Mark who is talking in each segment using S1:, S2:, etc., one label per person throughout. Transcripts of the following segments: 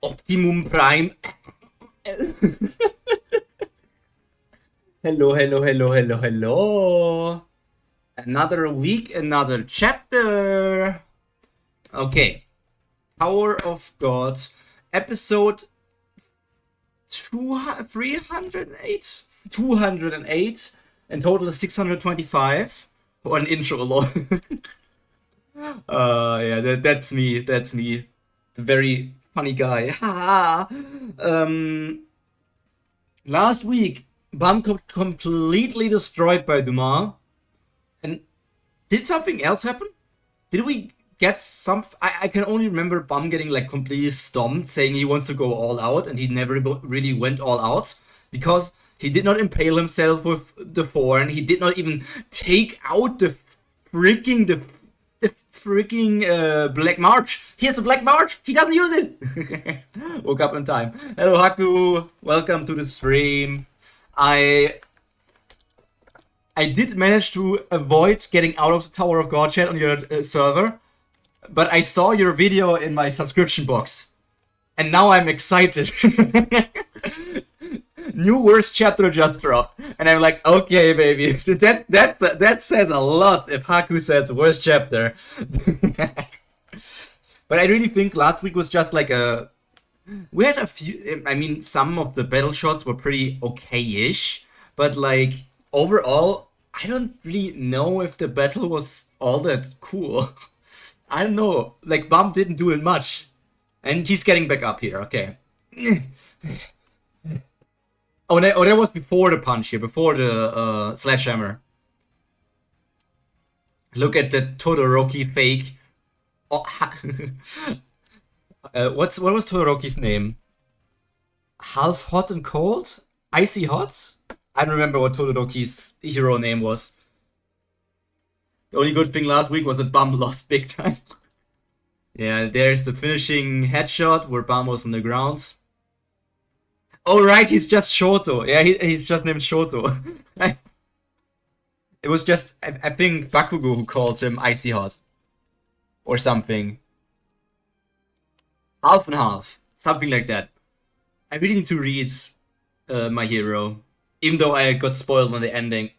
S1: Optimum Prime. Hello, hello, hello, hello, hello. Another week, another chapter. Okay. Tower of Gods, episode 308? 208, and total 625. Or an intro alone. Yeah, that's me. That's me. The very funny guy. Last week, Bam got completely destroyed by Dumas. And did something else happen? Did we get some? I can only remember Bum getting like completely stomped, saying he wants to go all out, and he never really went all out because he did not impale himself with the thorn. He did not even take out the freaking Black March. He has a Black March. He doesn't use it. Woke up in time. Hello Haku, welcome to the stream. I did manage to avoid getting out of the Tower of God chat on your server, but I saw your video in my subscription box, and now I'm excited. New worst chapter just dropped, and I'm like, okay, baby, that says a lot if Haku says worst chapter. But I really think last week was just like we had a few. I mean, some of the battle shots were pretty okay-ish, but like overall, I don't really know if the battle was all that cool. I don't know. Like, Bum didn't do it much. And he's getting back up here, okay. Oh, that was before the punch here, before the sledgehammer. Look at the Todoroki fake. Oh, what was Todoroki's name? Half hot and cold? Icy hot? I don't remember what Todoroki's hero name was. The only good thing last week was that Bum lost big time. Yeah, there's the finishing headshot where Bum was on the ground. Oh, right, he's just Shoto. Yeah, he's just named Shoto. It was just, I think, Bakugo who called him Icy Hot. Or something. Half and half. Something like that. I really need to read my hero. Even though I got spoiled on the ending.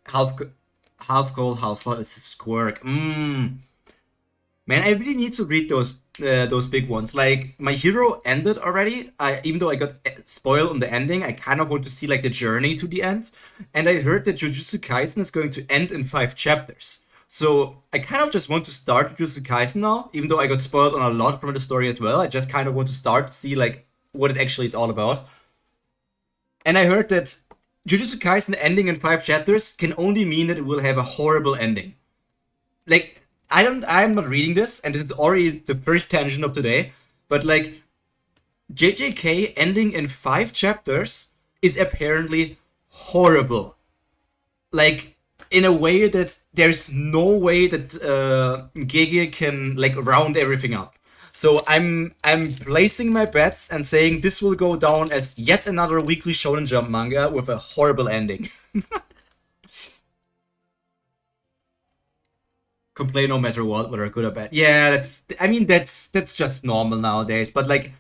S1: Half cold, half hot is a squirk. Man, I really need to read those big ones. Like, my hero ended already. Even though I got spoiled on the ending, I kind of want to see like the journey to the end. And I heard that Jujutsu Kaisen is going to end in 5 chapters. So I kind of just want to start Jujutsu Kaisen now, even though I got spoiled on a lot from the story as well. I just kind of want to start to see like what it actually is all about. And I heard that Jujutsu Kaisen ending in 5 chapters can only mean that it will have a horrible ending. Like, I'm not reading this, and this is already the first tangent of today, but like, JJK ending in 5 chapters is apparently horrible. Like, in a way that there's no way that Gege can like round everything up. So I'm placing my bets and saying this will go down as yet another Weekly Shonen Jump manga with a horrible ending. Complain no matter what, whether good or bad. Yeah, that's just normal nowadays. But like,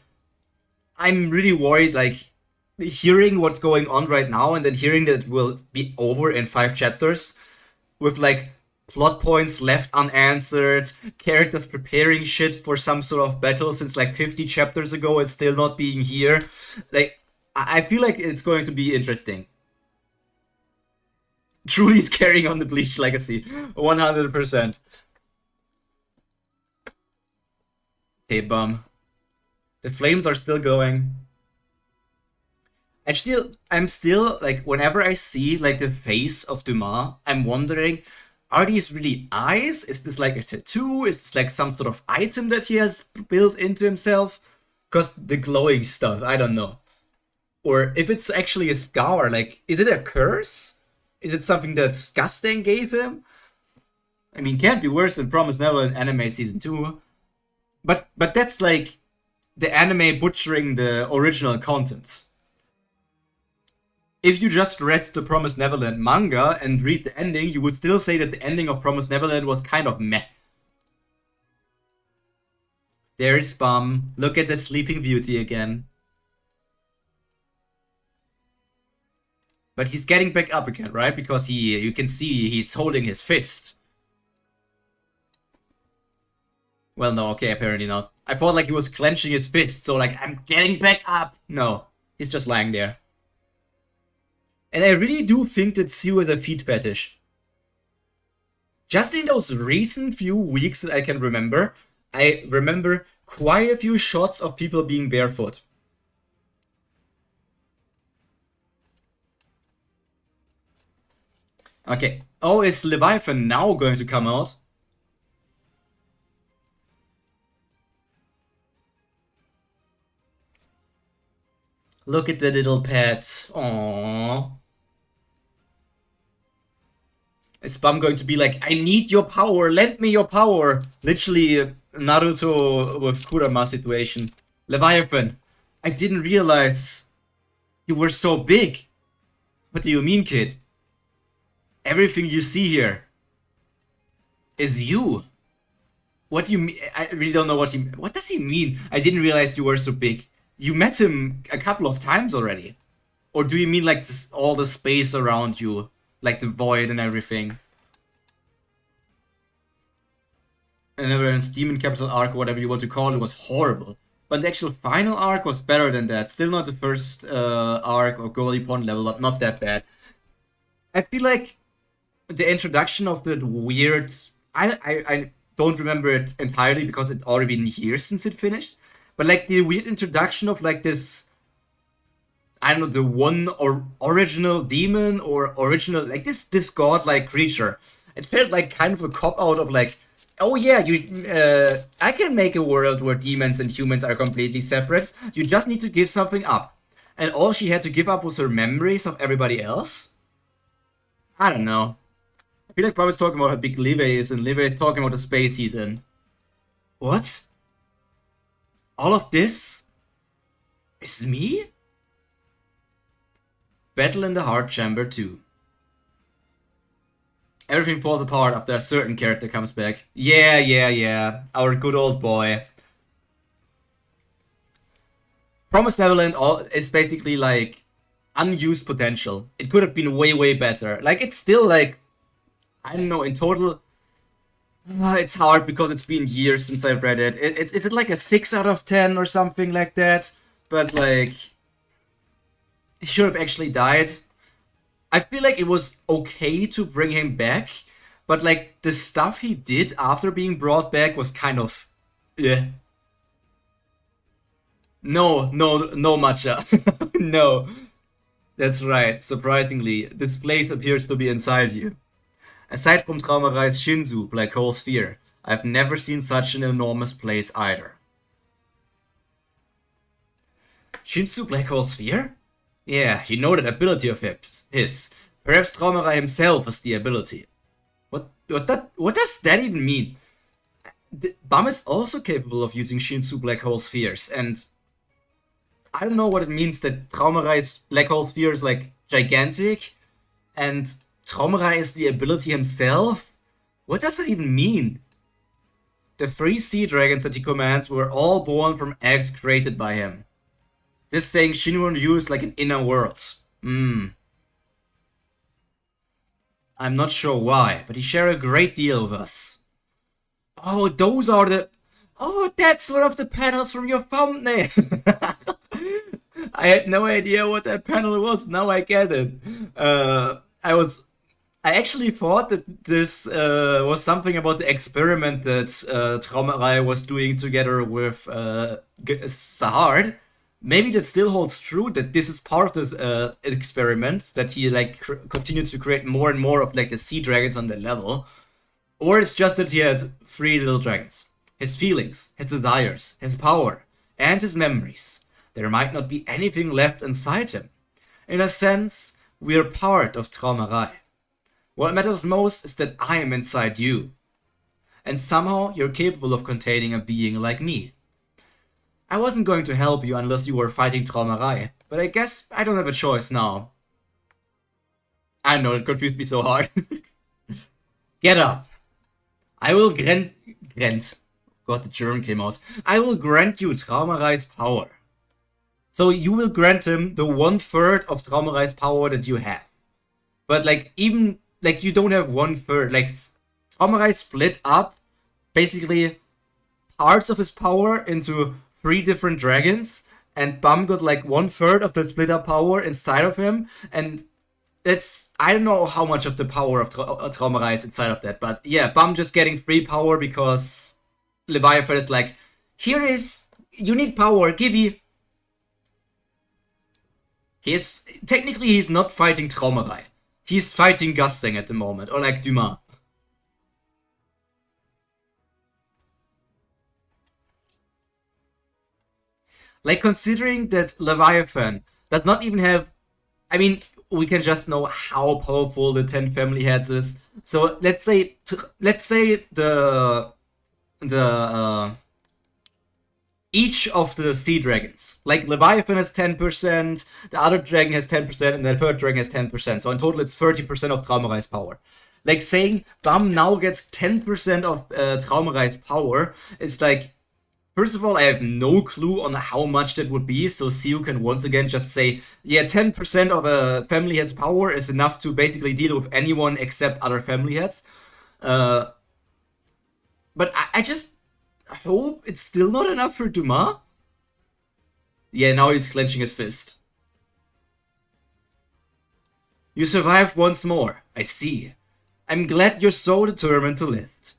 S1: I'm really worried. Like, hearing what's going on right now and then hearing that it will be over in 5 chapters, with like plot points left unanswered, characters preparing shit for some sort of battle since like 50 chapters ago and still not being here. Like, I feel like it's going to be interesting. Truly's carrying on the Bleach legacy. 100%. Hey, Bum. The flames are still going. I'm still, like, whenever I see, like, the face of Dumas, I'm wondering, are these really eyes? Is this, like, a tattoo? Is this, like, some sort of item that he has built into himself? Because the glowing stuff, I don't know. Or if it's actually a scar, like, is it a curse? Is it something that Gusting gave him? I mean, can't be worse than Promised Neverland Anime Season 2. But that's, like, the anime butchering the original content. If you just read the Promised Neverland manga and read the ending, you would still say that the ending of Promised Neverland was kind of meh. There's Bum. Look at the Sleeping Beauty again. But he's getting back up again, right? Because you can see he's holding his fist. Well, no, okay, apparently not. I thought like he was clenching his fist, so like, I'm getting back up. No, he's just lying there. And I really do think that Sue is a feet fetish. Just in those recent few weeks that I can remember, I remember quite a few shots of people being barefoot. Okay. Oh, is Leviathan now going to come out? Look at the little pet. Aww. Is Bum going to be like, I need your power, lend me your power? Literally Naruto with Kurama situation. Leviathan, I didn't realize you were so big. What do you mean, kid? Everything you see here is you. What do you mean? I really don't know what does he mean? I didn't realize you were so big. You met him a couple of times already. Or do you mean like this, all the space around you? Like the void and everything? And Neverend's Demon Capital arc, whatever you want to call it, was horrible. But the actual final arc was better than that. Still not the first arc or Goalie Pond level, but not that bad. I feel like the introduction of the weird... I don't remember it entirely because it's already been years since it finished. But like the weird introduction of like this, I don't know, the one or original demon or original, like this godlike creature. It felt like kind of a cop-out of like, oh yeah, I can make a world where demons and humans are completely separate. You just need to give something up. And all she had to give up was her memories of everybody else? I don't know. I feel like Bob is talking about how big Live is, and Live is talking about the space he's in. What? All of this is me? Battle in the Heart Chamber 2. Everything falls apart after a certain character comes back. Yeah. Our good old boy. Promised Neverland is basically like unused potential. It could have been way better. Like, it's still like, I don't know, in total... it's hard because it's been years since I've read it. Is it like a 6 out of 10 or something like that? But like, he should have actually died. I feel like it was okay to bring him back, but like the stuff he did after being brought back was kind of, No, Matcha. No. That's right. Surprisingly, this place appears to be inside you. Aside from Traumerai's Shinzu, Black Hole Sphere, I've never seen such an enormous place either. Shinzu Black Hole Sphere? Yeah, you know that ability of his. Perhaps Traumerai himself has the ability. What does that even mean? Bum is also capable of using Shinzu Black Hole Spheres, and I don't know what it means that Traumerai's Black Hole Sphere is like gigantic, and Traumerai is the ability himself? What does that even mean? The 3 sea dragons that he commands were all born from eggs created by him. This saying Shinron Ryu is like an inner world. I'm not sure why, but he shared a great deal with us. Oh, those are the... Oh, that's one of the panels from your thumbnail! I had no idea what that panel was, now I get it. I actually thought that this was something about the experiment that Traumerai was doing together with Sahar. Maybe that still holds true, that this is part of this experiment, that he like continues to create more and more of like the sea dragons on the level. Or it's just that he had 3 little dragons. His feelings, his desires, his power, and his memories. There might not be anything left inside him. In a sense, we're part of Traumerai. What matters most is that I am inside you. And somehow you're capable of containing a being like me. I wasn't going to help you unless you were fighting Traumerai, but I guess I don't have a choice now. I know, it confused me so hard. Get up. I will God, the German came out. I will grant you Traumarei's power. So you will grant him the 1/3 of Traumarei's power that you have. But like, even like, you don't have 1/3. Like, Traumarei split up basically parts of his power into 3 different dragons, and Bum got like 1/3 of the split up power inside of him, and that's, I don't know how much of the power of Traumarei is inside of that, but yeah, Bum just getting free power because Leviathan is like, here is, you need power, givey. Technically he's not fighting Traumarei. He's fighting Gusting at the moment, or like Dumas. Like, considering that Leviathan does not even have, I mean, we can just know how powerful the 10 family heads is. So let's say the each of the sea dragons, like Leviathan has 10%, the other dragon has 10%, and the third dragon has 10%. So in total, it's 30% of Traumarei's power. Like, saying Bum now gets 10% of Traumarei's power is like, first of all, I have no clue on how much that would be, so Siu can once again just say, yeah, 10% of a family head's power is enough to basically deal with anyone except other family heads. But I just hope it's still not enough for Dumas. Yeah, now he's clenching his fist. You survived once more, I see. I'm glad you're so determined to lift.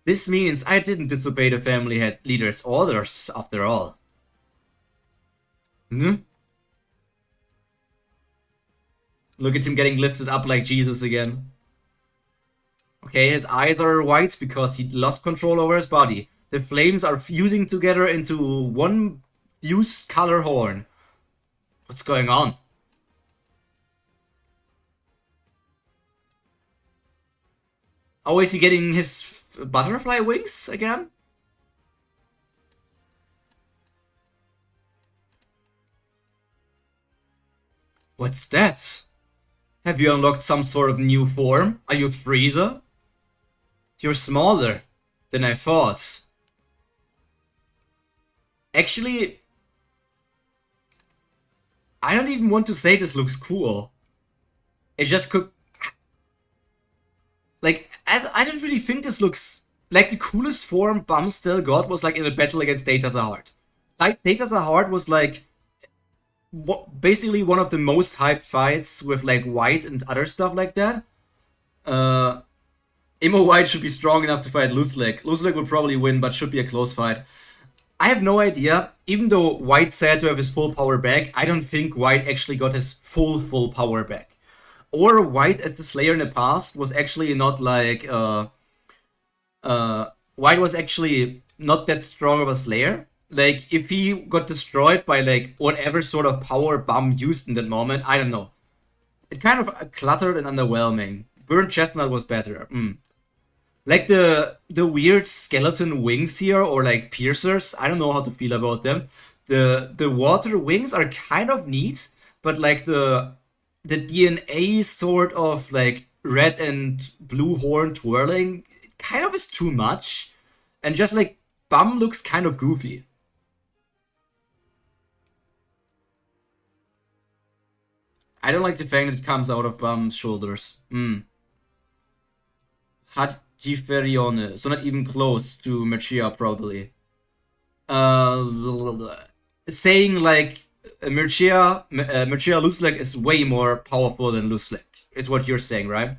S1: This means I didn't disobey the family head leader's orders, after all. Hmm? Look at him getting lifted up like Jesus again. Okay, his eyes are white because he lost control over his body. The flames are fusing together into one fused color horn. What's going on? Oh, is he getting his butterfly wings again? What's that? Have you unlocked some sort of new form? Are you Frieza? You're smaller than I thought. Actually, I don't even want to say this looks cool. It just could... Like, I don't really think this looks... Like, the coolest form Bum still got was like in a battle against Data Zahard. Like, Data Zahard was like... basically one of the most hyped fights with like White and other stuff like that. Imo White should be strong enough to fight Luzlek. Luzlek would probably win, but should be a close fight. I have no idea. Even though White said to have his full power back, I don't think White actually got his full power back. Or White as the Slayer in the past was actually not like... White was actually not that strong of a Slayer. Like, if he got destroyed by, like, whatever sort of power Bum used in that moment, I don't know. It kind of cluttered and underwhelming. Burnt Chestnut was better. Like, the weird skeleton wings here, or, like, piercers, I don't know how to feel about them. The water wings are kind of neat, but, like, the DNA sort of, like, red and blue horn twirling, it kind of is too much. And just, like, Bum looks kind of goofy. I don't like the fang that comes out of Bum's shoulders. Hadjiferione, so not even close to Mircea, probably. Saying like Mircea Luzlek is way more powerful than Luzlek, is what you're saying, right?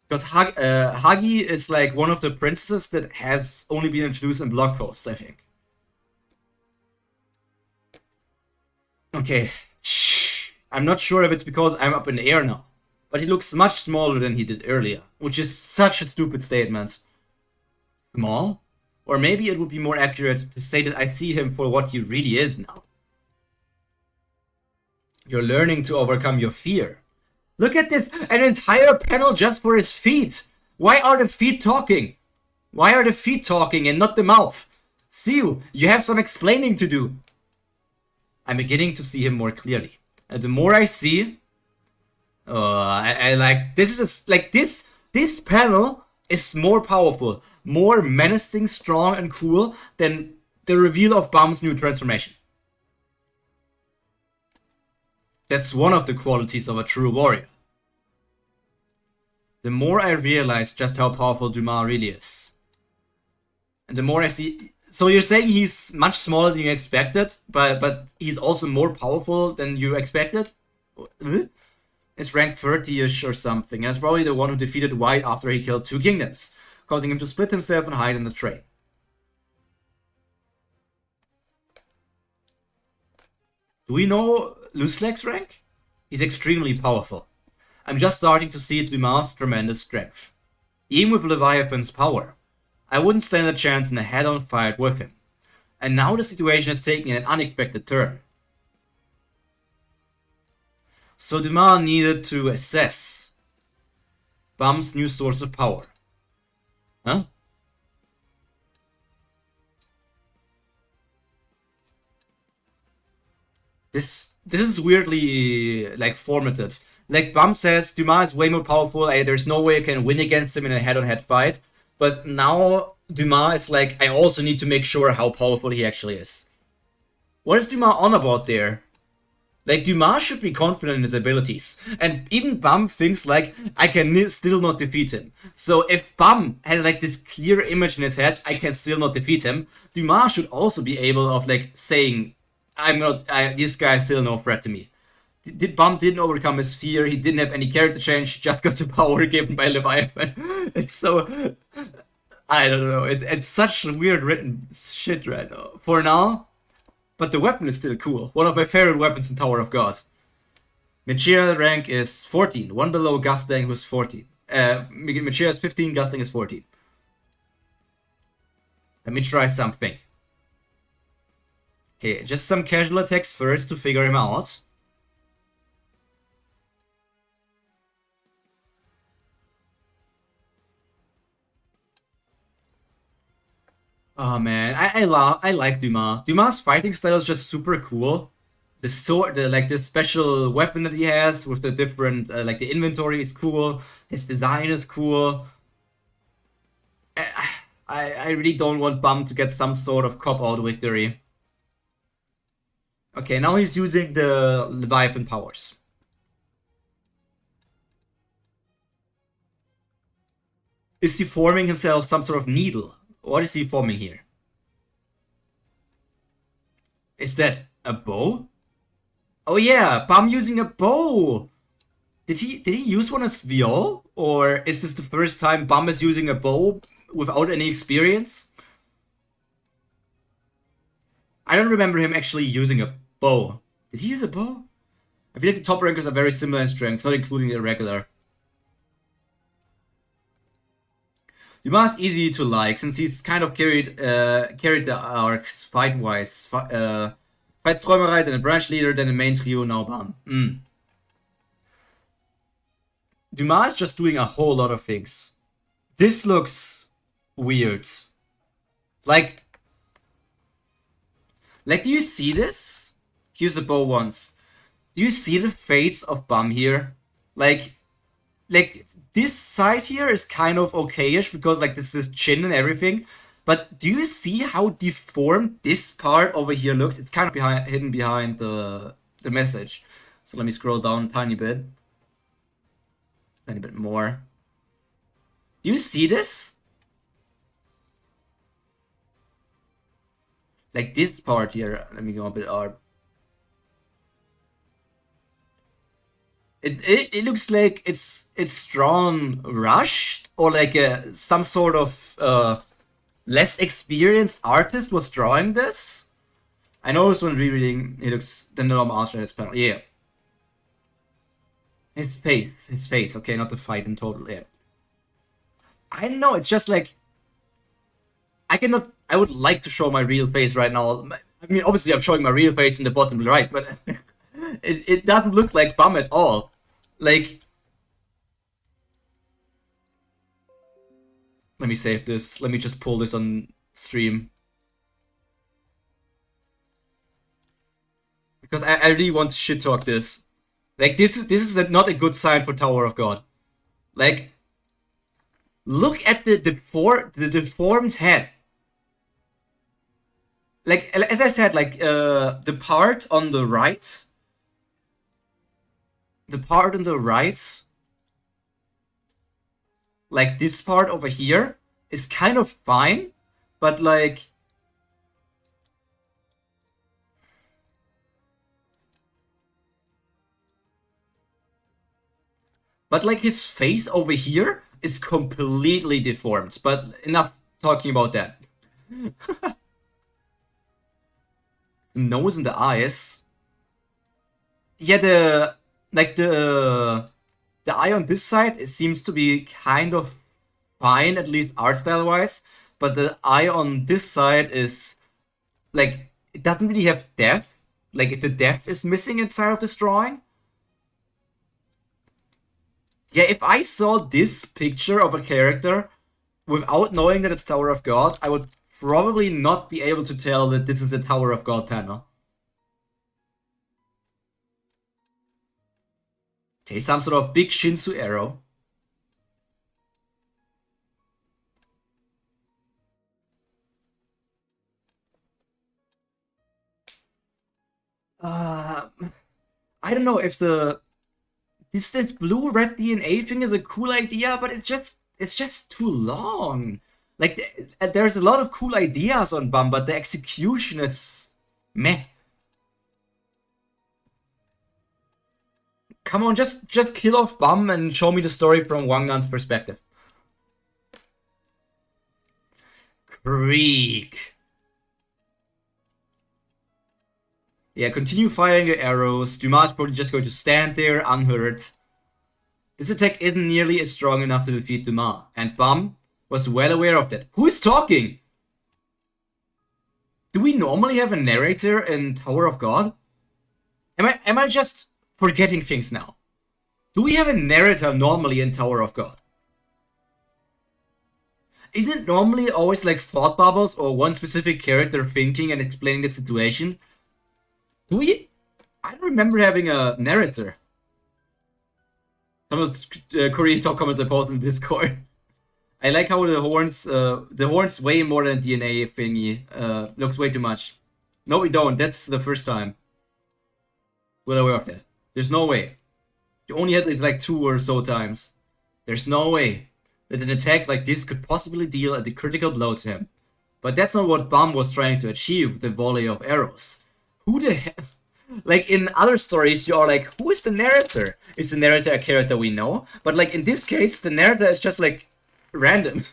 S1: Because Hagi is like one of the princesses that has only been introduced in blog posts, I think. Okay. I'm not sure if it's because I'm up in the air now, but he looks much smaller than he did earlier, which is such a stupid statement. Small? Or maybe it would be more accurate to say that I see him for what he really is now. You're learning to overcome your fear. Look at this, an entire panel just for his feet. Why are the feet talking? Why are the feet talking and not the mouth? Siu, you have some explaining to do. I'm beginning to see him more clearly. And the more I see, I like, this is like this panel is more powerful, more menacing, strong, and cool than the reveal of Bum's new transformation. That's one of the qualities of a true warrior. The more I realize just how powerful Dumas really is, and the more I see. So you're saying he's much smaller than you expected, but he's also more powerful than you expected? It's ranked 30-ish or something, and it's probably the one who defeated White after he killed 2 kingdoms, causing him to split himself and hide in the train. Do we know Lusleg's rank? He's extremely powerful. I'm just starting to see Dumas' tremendous strength. Even with Leviathan's power, I wouldn't stand a chance in a head-on fight with him. And now the situation is taking an unexpected turn. So Dumas needed to assess Bum's new source of power. Huh? This is weirdly like formatted. Like Bum says, Dumas is way more powerful. There's no way I can win against him in a head-on-head fight. But now Dumas is like, I also need to make sure how powerful he actually is. What is Dumas on about there? Like, Dumas should be confident in his abilities. And even Bum thinks, like, I can still not defeat him. So if Bum has, like, this clear image in his head, I can still not defeat him, Dumas should also be able of, like, saying, this guy is still no threat to me. Bum didn't overcome his fear, he didn't have any character change, he just got the power given by Leviathan. It's so... I don't know, it's such weird written shit right now. For now... But the weapon is still cool. One of my favorite weapons in Tower of God. Mechira rank is 14. One below Gustang, who's 14. Mechira is 15, Gustang is 14. Let me try something. Okay, just some casual attacks first to figure him out. Oh man, I like Dumas. Dumas' fighting style is just super cool. The sword, the special weapon that he has with the different like the inventory is cool. His design is cool. I really don't want Bum to get some sort of cop-out victory. Okay, now he's using the Leviathan powers. Is he forming himself some sort of needle? What is he forming here? Is that a bow? Oh yeah, Bum using a bow! Did he use one as Viol? Or is this the first time Bum is using a bow without any experience? I don't remember him actually using a bow. Did he use a bow? I feel like the top rankers are very similar in strength, not including the irregular. Dumas easy to like, since he's kind of carried the arcs fight-wise. Fights Träumerei, then a branch leader, then a main trio, now Bum. Dumas is just doing a whole lot of things. This looks weird. Like, do you see this? Use the bow once. Do you see the face of Bum here? Like this side here is kind of okayish because like this is chin and everything. But do you see how deformed this part over here looks? It's kind of hidden behind the message. So let me scroll down a tiny bit. Tiny bit more. Do you see this? Like this part here. Let me go a bit up. It looks like it's drawn rushed, or like some sort of less experienced artist was drawing this. I noticed when rereading, it looks the normal art his panel. Yeah, his face. Okay, not the fight in total. Yeah, I don't know. It's just like I cannot. I would like to show my real face right now. I mean, obviously, I'm showing my real face in the bottom right, but it doesn't look like Bum at all. Like, let me save this. Let me just pull this on stream. Because I really want to shit talk this. Like, this is not a good sign for Tower of God. Like, Look at the deformed head. Like, as I said, like, the part on the right, like this part over here, is kind of fine, but like, his face over here is completely deformed. But enough talking about that. The nose and the eyes. Yeah, the eye on this side, it seems to be kind of fine, at least art style wise. But the eye on this side is like, it doesn't really have depth. Like, the depth is missing inside of this drawing. Yeah, if I saw this picture of a character without knowing that it's Tower of God, I would probably not be able to tell that this is a Tower of God panel. Okay, some sort of big Shinsu arrow. I don't know if this blue-red DNA thing is a cool idea, but it's just too long. Like, there's a lot of cool ideas on Bum, but the execution is meh. Come on, just kill off Bum and show me the story from Wangan's perspective. Creek. Yeah, continue firing your arrows. Dumas probably just going to stand there unhurt. This attack isn't nearly as strong enough to defeat Dumas, and Bum was well aware of that. Who is talking? Do we normally have a narrator in Tower of God? Am I just forgetting things now? Do we have a narrator normally in Tower of God? Isn't normally always like thought bubbles or one specific character thinking and explaining the situation? Do we? I don't remember having a narrator. Some of the Korean top comments I posted in Discord. I like how the horns way more than DNA thingy. Looks way too much. No, we don't. That's the first time. Well aware of that. There's no way. You only had it like 2 or so times. There's no way that an attack like this could possibly deal a critical blow to him. But that's not what Bum was trying to achieve with the volley of arrows. Who the hell? Like, in other stories, you are like, who is the narrator? Is the narrator a character we know? But like, in this case, the narrator is just like random.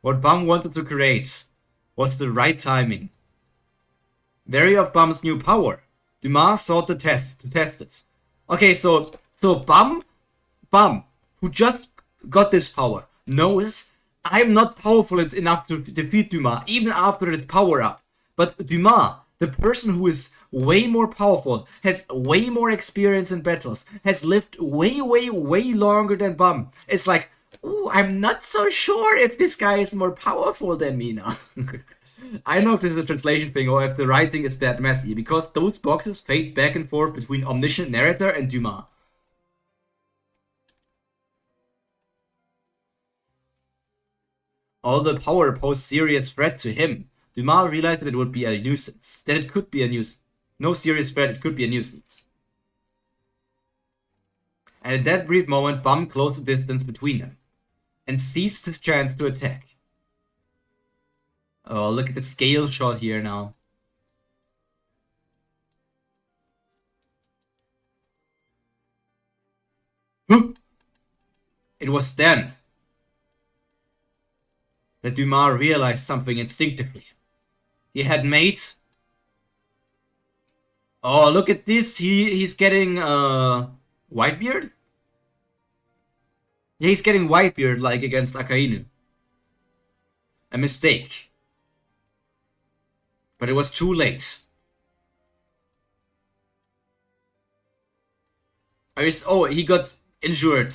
S1: What Bum wanted to create was the right timing. Wary of Bum's new power, Dumas sought to test it. Okay, so Bum, who just got this power, knows I'm not powerful enough to defeat Dumas, even after his power up. But Dumas, the person who is way more powerful, has way more experience in battles, has lived way longer than Bum. It's like, ooh, I'm not so sure if this guy is more powerful than me now. I don't know if this is a translation thing or if the writing is that messy, because those boxes fade back and forth between omniscient narrator and Dumas. All the power posed serious threat to him. Dumas realized that it would be a nuisance. That it could be a nuisance. No serious threat, it could be a nuisance. And at that brief moment, Bum closed the distance between them and seized his chance to attack. Oh, look at the scale shot here now. It was then that Dumas realized something instinctively. He had made... Oh, look at this. He's getting Whitebeard? Yeah, he's getting Whitebeard like against Akainu. A mistake. But it was too late. Oh, he got injured.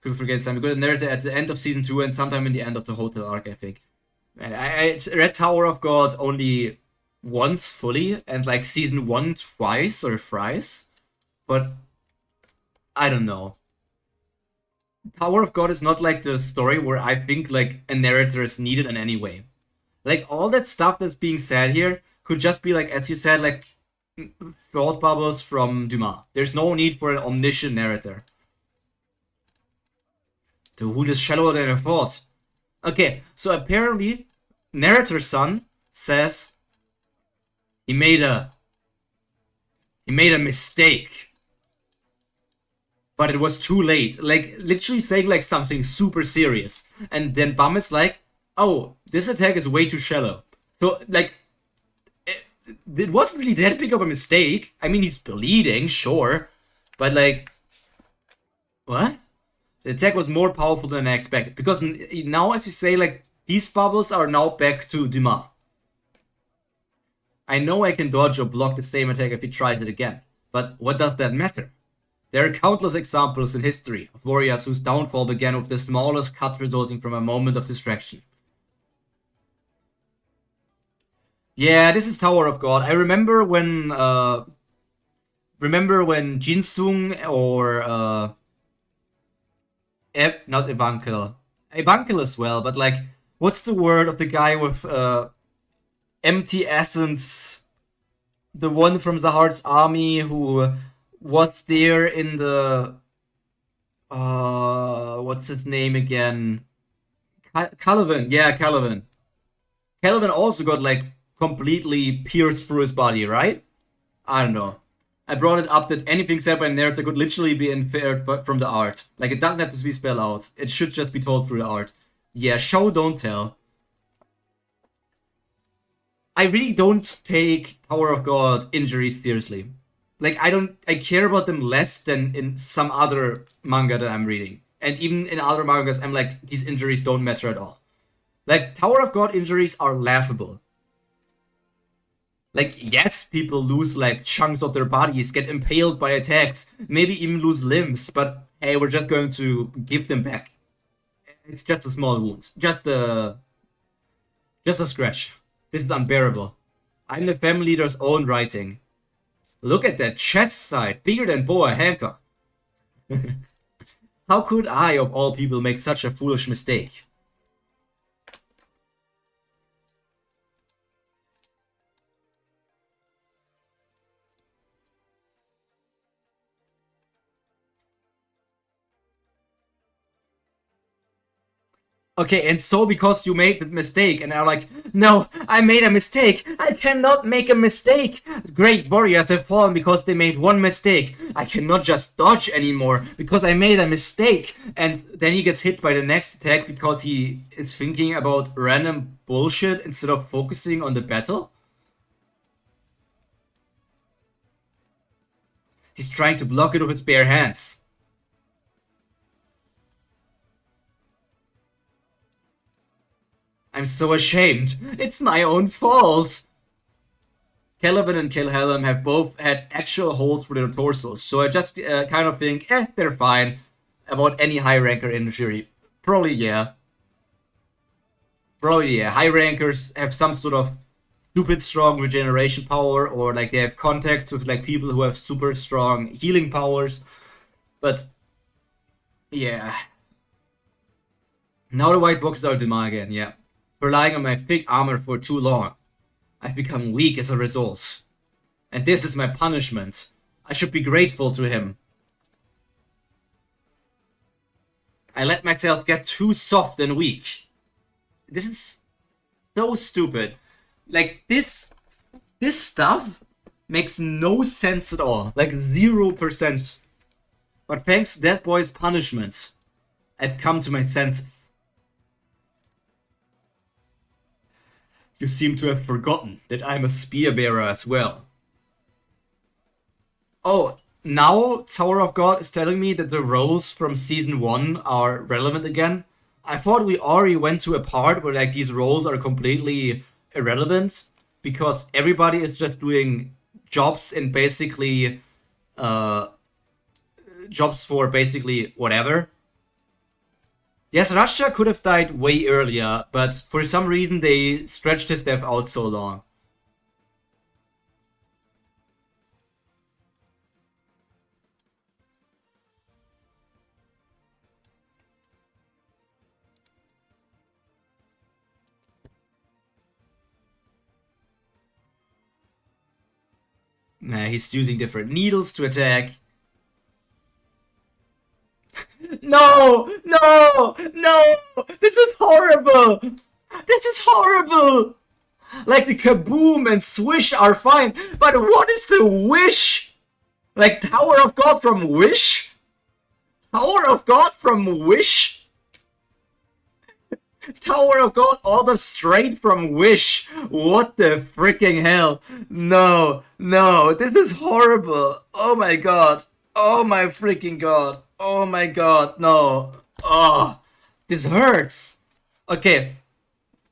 S1: Could forget something. We got a narrator at the end of season 2 and sometime in the end of the hotel arc, I think. And I read Tower of God only once fully, and like season 1 twice or thrice. But I don't know. Tower of God is not like the story where I think like a narrator is needed in any way. Like all that stuff that's being said here could just be like, as you said, like thought bubbles from Dumas. There's no need for an omniscient narrator. The wound is shallower than I thought. Okay, so apparently, narrator's son says he made a mistake, but it was too late. Like literally saying like something super serious, and then Bum is like, "Oh, this attack is way too shallow." So like, it wasn't really that big of a mistake. I mean, he's bleeding, sure, but like, what? The attack was more powerful than I expected because now, as you say, like these bubbles are now back to Dumas. I know I can dodge or block the same attack if he tries it again, but what does that matter? There are countless examples in history of warriors whose downfall began with the smallest cut resulting from a moment of distraction. Yeah, this is Tower of God. I remember when Jinsung or not Evankel. Evankel as well, but like what's the word of the guy with empty essence? The one from the Heart's army who was there in the what's his name again? Caliban. Yeah, Caliban. Caliban also got like completely pierced through his body, right? I don't know. I brought it up that anything said by narrator could literally be inferred from the art. Like it doesn't have to be spelled out. It should just be told through the art. Yeah, show don't tell. I really don't take Tower of God injuries seriously. Like I care about them less than in some other manga that I'm reading. And even in other mangas, I'm like, these injuries don't matter at all. Like Tower of God injuries are laughable. Like, yes, people lose like chunks of their bodies, get impaled by attacks, maybe even lose limbs, but hey, we're just going to give them back. It's just a small wound. Just a scratch. This is unbearable. I'm the family leader's own writing. Look at that chest side, bigger than Boa Hancock. How could I, of all people, make such a foolish mistake? Okay, and so because you made the mistake, and I'm like, no, I made a mistake. I cannot make a mistake. Great warriors have fallen because they made one mistake. I cannot just dodge anymore because I made a mistake. And then he gets hit by the next attack because he is thinking about random bullshit instead of focusing on the battle. He's trying to block it with his bare hands. I'm so ashamed. It's my own fault. Caliban and Kilhelm have both had actual holes for their torsos, so I just kind of think, they're fine. About any high ranker injury. Probably, yeah. Probably, yeah. High rankers have some sort of stupid strong regeneration power, or like they have contacts with like people who have super strong healing powers. But, yeah. Now the white boxes are Dumas again, yeah. Relying on my thick armor for too long. I've become weak as a result. And this is my punishment. I should be grateful to him. I let myself get too soft and weak. This is so stupid. Like, this stuff makes no sense at all. Like, 0%. But thanks to that boy's punishment, I've come to my senses. You seem to have forgotten that I'm a spear bearer as well. Oh, now Tower of God is telling me that the roles from season 1 are relevant again. I thought we already went to a part where like these roles are completely irrelevant because everybody is just doing jobs in basically jobs for basically whatever. Yes, Rasha could have died way earlier, but for some reason they stretched his death out so long. Nah, he's using different needles to attack. No! No! No! This is horrible! This is horrible! Like the kaboom and swish are fine, but what is the wish? Like Tower of God from Wish? Tower of God from Wish? Tower of God ordered straight from Wish. What the freaking hell? No, no, this is horrible. Oh my god. Oh my freaking god. Oh my god, no. Oh, this hurts. Okay,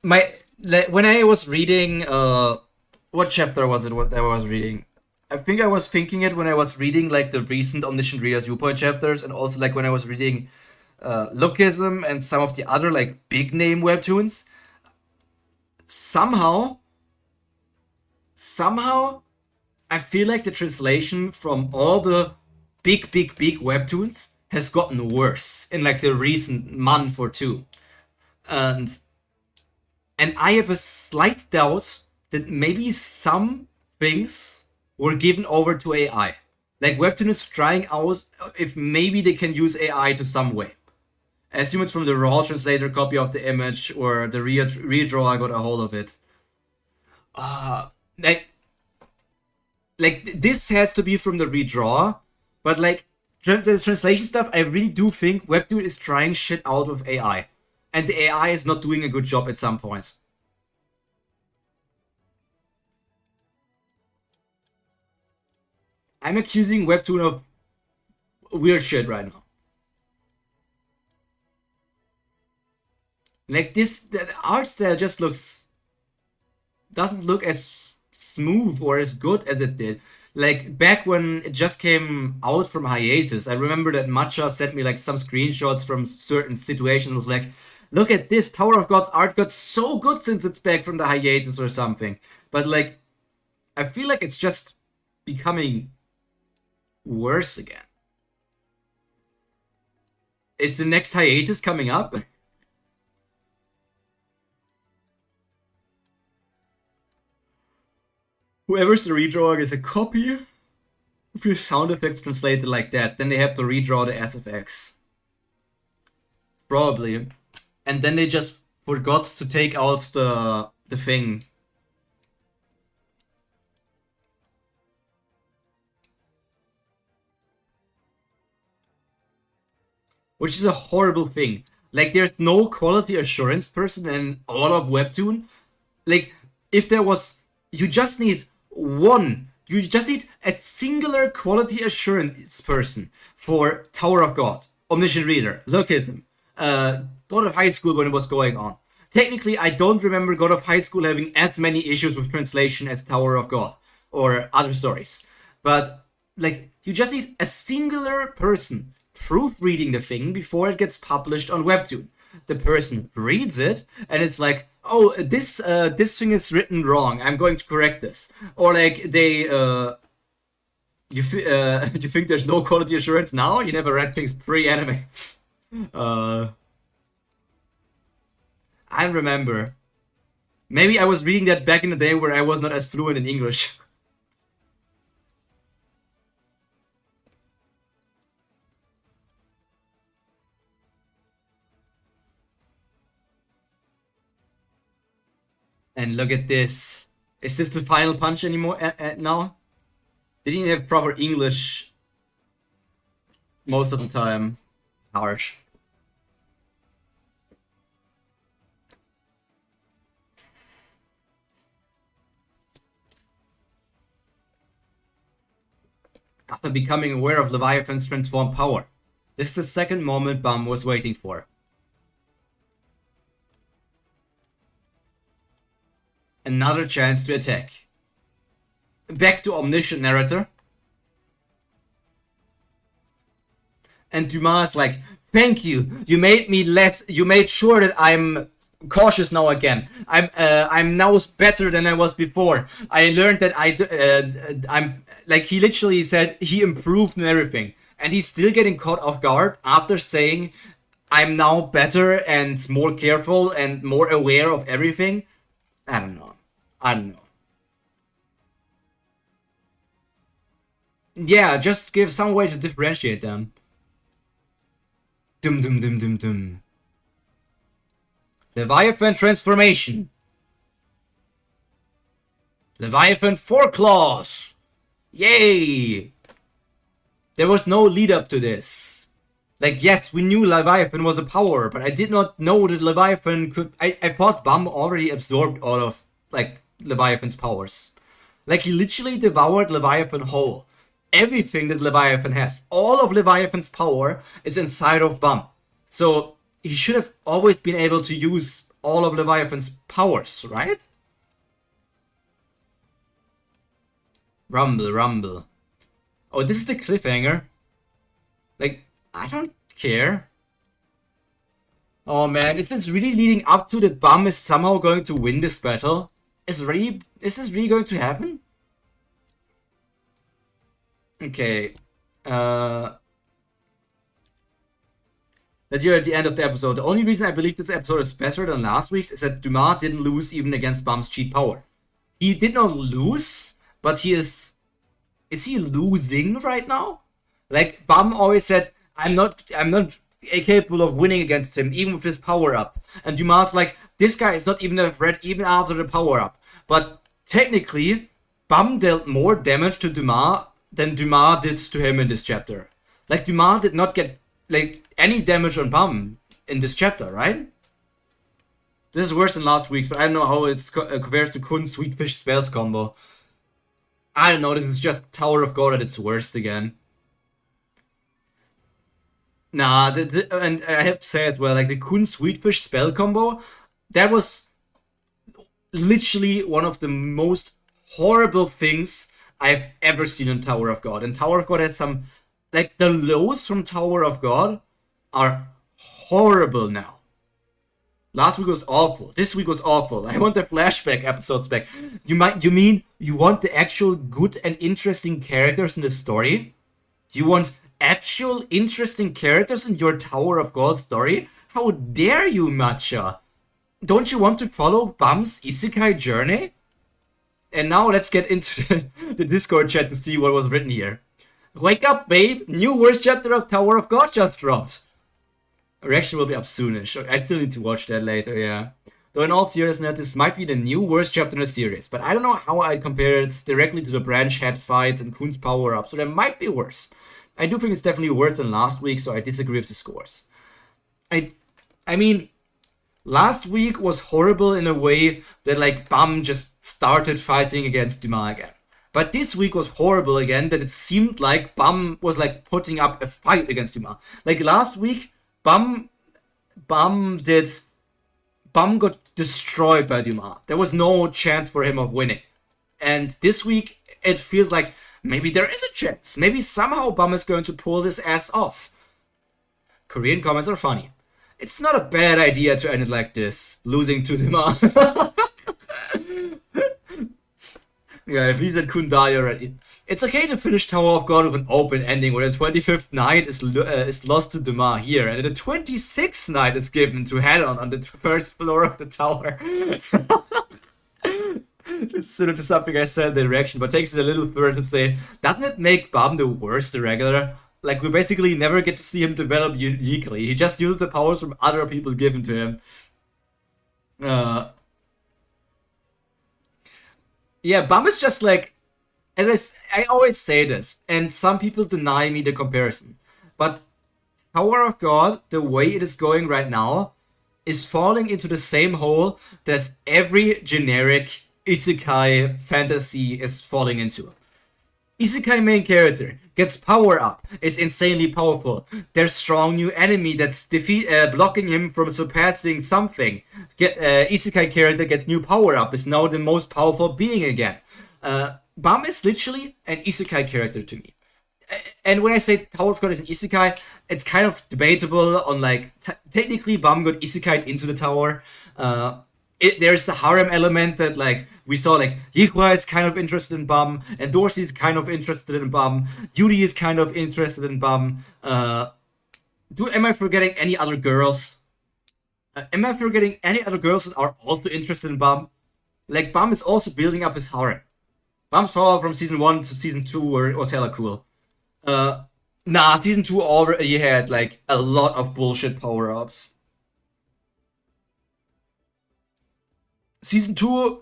S1: when I was reading, what chapter was it? What I was reading? I think I was thinking it when I was reading like the recent Omniscient Reader's Viewpoint chapters, and also like when I was reading Lookism and some of the other like big name webtoons. Somehow, I feel like the translation from all the big webtoons has gotten worse in like the recent month or two, and I have a slight doubt that maybe some things were given over to AI. Like Webtoon is trying out if maybe they can use AI to some way. I assume it's from the raw translator copy of the image or the redraw I got a hold of it. Like this has to be from the redraw, but like the translation stuff, I really do think Webtoon is trying shit out of AI, and the AI is not doing a good job at some point. I'm accusing Webtoon of weird shit right now. Like this, the art style just doesn't look as smooth or as good as it did. Like back when it just came out from hiatus, I remember that Matcha sent me like some screenshots from certain situations. Was like, look at this, Tower of God's art got so good since it's back from the hiatus or something. But like, I feel like it's just becoming worse again. Is the next hiatus coming up? Whoever's the redrawer is a copy with your sound effects translated like that. Then they have to redraw the SFX. Probably. And then they just forgot to take out the thing. Which is a horrible thing. Like, there's no quality assurance person in all of Webtoon. Like, if there was... You just need one. You just need a singular quality assurance person for Tower of God, Omniscient Reader, Lookism, God of High School when it was going on. Technically, I don't remember God of High School having as many issues with translation as Tower of God or other stories. But, like, you just need a singular person proofreading the thing before it gets published on Webtoon. The person reads it and it's like, oh, this thing is written wrong, I'm going to correct this. Or like they you think there's no quality assurance now? You never read things pre-anime. I remember. Maybe I was reading that back in the day where I was not as fluent in English. And look at this. Is this the final punch anymore now? They didn't have proper English most of the time. Harsh. After becoming aware of Leviathan's transformed power. This is the second moment Bum was waiting for. Another chance to attack. Back to Omniscient Narrator. And Dumas like, thank you. You made me less. You made sure that I'm cautious now again. I'm now better than I was before. I learned that I'm like, he literally said he improved and everything, and he's still getting caught off guard after saying I'm now better and more careful and more aware of everything. I don't know. Yeah, just give some way to differentiate them. Dum dum dum dum dum. Leviathan transformation. Leviathan 4 claws. Yay! There was no lead up to this. Like, yes, we knew Leviathan was a power, but I did not know that Leviathan could... I thought Bum already absorbed all of, like, Leviathan's powers. Like, he literally devoured Leviathan whole. Everything that Leviathan has, all of Leviathan's power is inside of Bum. So, he should have always been able to use all of Leviathan's powers, right? Rumble, rumble. Oh, this is the cliffhanger. Like, I don't care. Oh man, is this really leading up to that Bum is somehow going to win this battle? Is this really going to happen? Okay. That you're at the end of the episode. The only reason I believe this episode is better than last week's is that Dumas didn't lose even against Bum's cheat power. He did not lose, but he is he losing right now? Like, Bum always said, I'm not capable of winning against him, even with his power up. And Dumas like, this guy is not even a threat even after the power up. But technically, Bum dealt more damage to Dumas than Dumas did to him in this chapter. Like, Dumas did not get, like, any damage on Bum in this chapter, right? This is worse than last week's, but I don't know how it compares to Kun's Sweetfish Spells combo. I don't know, this is just Tower of God at its worst again. Nah, and I have to say as well, like, the Kun Sweetfish spell combo, that was literally one of the most horrible things I've ever seen in Tower of God. And Tower of God has some, like, the lows from Tower of God are horrible now. Last week was awful. This week was awful. I want the flashback episodes back. You mean you want the actual good and interesting characters in the story? You want actual interesting characters in your Tower of God story? How dare you, Matcha? Don't you want to follow Bum's isekai journey? And now let's get into the Discord chat to see what was written here. Wake up, babe! New worst chapter of Tower of God just dropped. A reaction will be up soonish. I still need to watch that later, yeah. Though in all seriousness, this might be the new worst chapter in the series, but I don't know how I'd compare it directly to the branch head fights and Kun's power-up, so that might be worse. I do think it's definitely worse than last week, so I disagree with the scores. I mean, last week was horrible in a way that, like, Bum just started fighting against Dumas again. But this week was horrible again, that it seemed like Bum was, like, putting up a fight against Dumas. Like, last week, Bum got destroyed by Dumas. There was no chance for him of winning. And this week, it feels like maybe there is a chance. Maybe somehow Bum is going to pull this ass off. Korean comments are funny. It's not a bad idea to end it like this, losing to Dumas. Yeah, if he's at Kun die already. It's okay to finish Tower of God with an open ending where the 25th night is lost to Dumas here, and the 26th night is given to Hedon on the first floor of the tower. Just similar to something I said in the reaction, but takes it a little further to say, doesn't it make Bum the worst irregular? Like, we basically never get to see him develop uniquely. He just uses the powers from other people given to him. Yeah, Bum is just like, as I always say this, and some people deny me the comparison, but Tower of God, the way it is going right now, is falling into the same hole that every generic isekai fantasy is falling into. Isekai main character gets power up, is insanely powerful. There's strong new enemy that's blocking him from surpassing something. Isekai character gets new power up, is now the most powerful being again. Bum is literally an isekai character to me. And when I say Tower of God is an isekai, it's kind of debatable on, like, technically Bum got isekai'd into the tower. There's the harem element that, like, we saw, like, Yihua is kind of interested in Bum, and Dorsey is kind of interested in Bum, Yuri is kind of interested in Bum. Am I forgetting any other girls? Am I forgetting any other girls that are also interested in Bum? Like, Bum is also building up his harem. Bum's power from season 1 to season 2 was hella cool. Nah, season 2 already had like a lot of bullshit power-ups. Season 2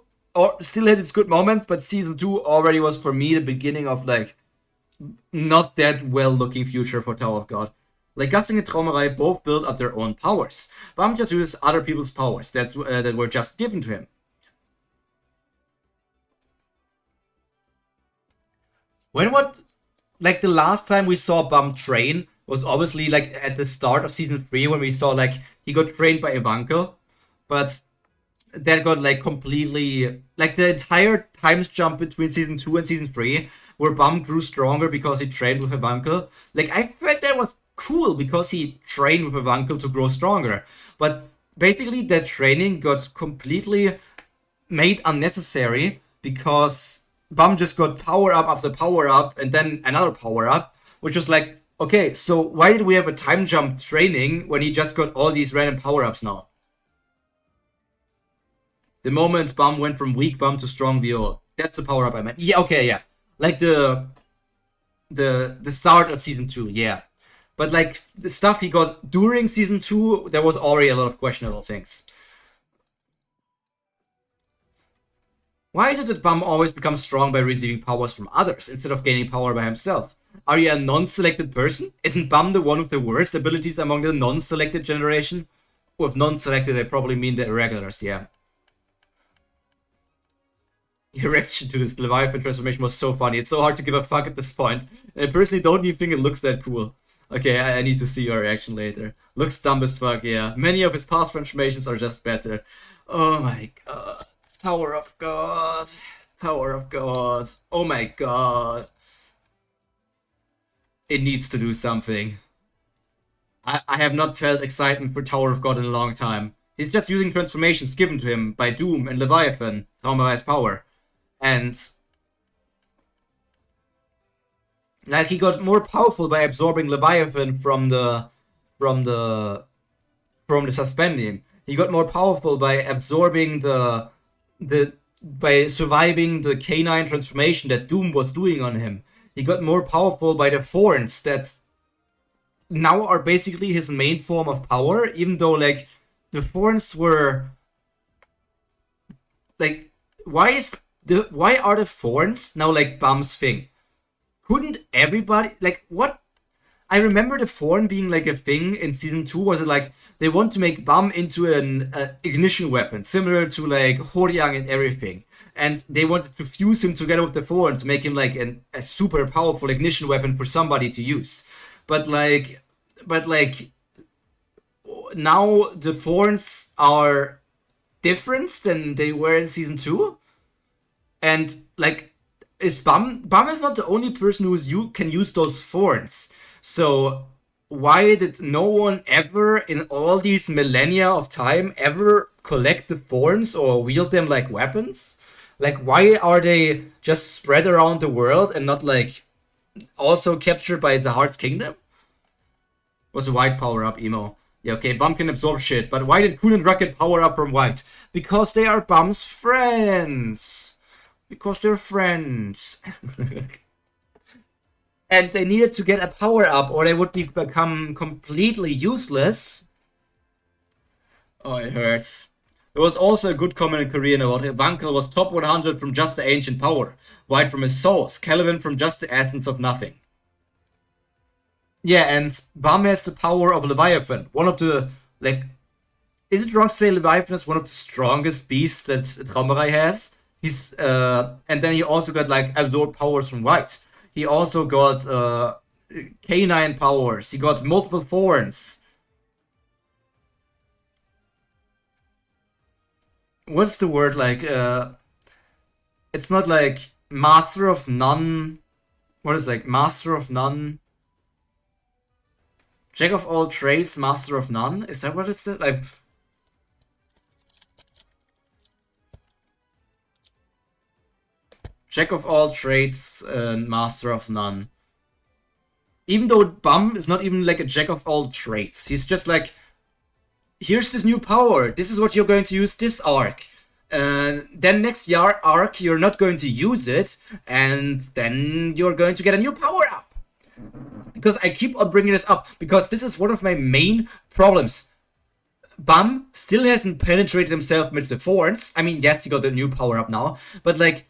S1: still had its good moments, but season 2 already was for me the beginning of like not that well looking future for Tower of God. Like Gusting and Traumerei both built up their own powers. Bam just uses other people's powers that were just given to him. When what? Like the last time we saw Bam train was obviously like at the start of season 3 when we saw like he got trained by Ivanka, but that got like completely like the entire time jump between season 2 and season 3 where Bum grew stronger because he trained with Evankel. Like I felt that was cool because he trained with Evankel to grow stronger. But basically that training got completely made unnecessary because Bum just got power up after power up and then another power up, which was like, okay, so why did we have a time jump training when he just got all these random power ups now? The moment Bum went from weak Bum to strong Viol. That's the power up I meant. Yeah, okay, yeah. Like the start of season 2, yeah. But like the stuff he got during season 2, there was already a lot of questionable things. Why is it that Bum always becomes strong by receiving powers from others instead of gaining power by himself? Are you a non-selected person? Isn't Bum the one with the worst abilities among the non-selected generation? With non-selected, I probably mean the irregulars, yeah. Your reaction to this Leviathan transformation was so funny. It's so hard to give a fuck at this point. And I personally don't even think it looks that cool. Okay, I need to see your reaction later. Looks dumb as fuck, yeah. Many of his past transformations are just better. Oh my god. Tower of God. Tower of God. Oh my god. It needs to do something. I have not felt excitement for Tower of God in a long time. He's just using transformations given to him by Doom and Leviathan, Traumerei's power. And like he got more powerful by absorbing Leviathan from the suspending. He got more powerful by absorbing by surviving the canine transformation that Doom was doing on him. He got more powerful by the thorns that now are basically his main form of power, even though like the thorns were like why are the thorns now like Bum's thing? Couldn't everybody like what? I remember the thorn being like a thing in season 2. Was it like they want to make Bum into an ignition weapon, similar to like Horyang and everything, and they wanted to fuse him together with the thorn to make him like a super powerful ignition weapon for somebody to use. But now the thorns are different than they were in season 2. And like, is Bum is not the only person who can use those thorns. So why did no one ever in all these millennia of time ever collect the thorns or wield them like weapons? Like, why are they just spread around the world and not like also captured by the Heart's Kingdom? Was a white power up emo. Yeah, okay, Bum can absorb shit, but why did Kun and Rocket power up from white? Because they are Bum's friends. Because they're friends. And they needed to get a power up or they would become completely useless. Oh, it hurts. There was also a good comment in Korean about Evankel was top 100 from just the ancient power, White from his source, Kelvin from just the essence of nothing. Yeah, and Bum has the power of Leviathan. One of the, like, is it wrong to say Leviathan is one of the strongest beasts that Traumerei has? He's, and then he also got, like, absorbed powers from White. He also got, canine powers. He got multiple thorns. What's the word, like, it's not, like, Master of None. What is, like, Master of None? Jack of all trades, master of none? Is that what it said? Like, Jack of all trades, master of none. Even though Bum is not even like a jack of all trades. He's just like, here's this new power. This is what you're going to use this arc. Then next arc, you're not going to use it. And then you're going to get a new power up. Because I keep on bringing this up, because this is one of my main problems. Bum still hasn't penetrated himself with the thorns. I mean, yes, he got a new power-up now, but like,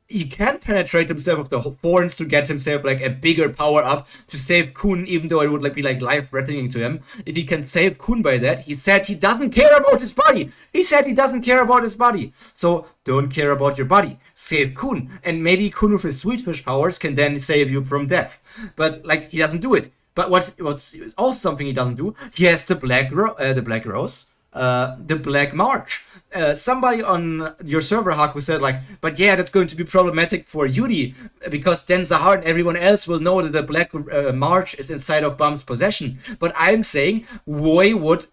S1: he can't penetrate himself with the thorns to get himself like a bigger power up to save Kun, even though it would like be like life threatening to him. If he can save Kun by that, he said he doesn't care about his body. He said he doesn't care about his body. So don't care about your body. Save Kun, and maybe Kun with his sweetfish powers can then save you from death. But like, he doesn't do it. But what's also something he doesn't do? He has the black rose, the black march. Somebody on your server, Haku, said like, but yeah, that's going to be problematic for Yuri, because then Zahar and everyone else will know that the Black March is inside of Bum's possession. But I'm saying, why would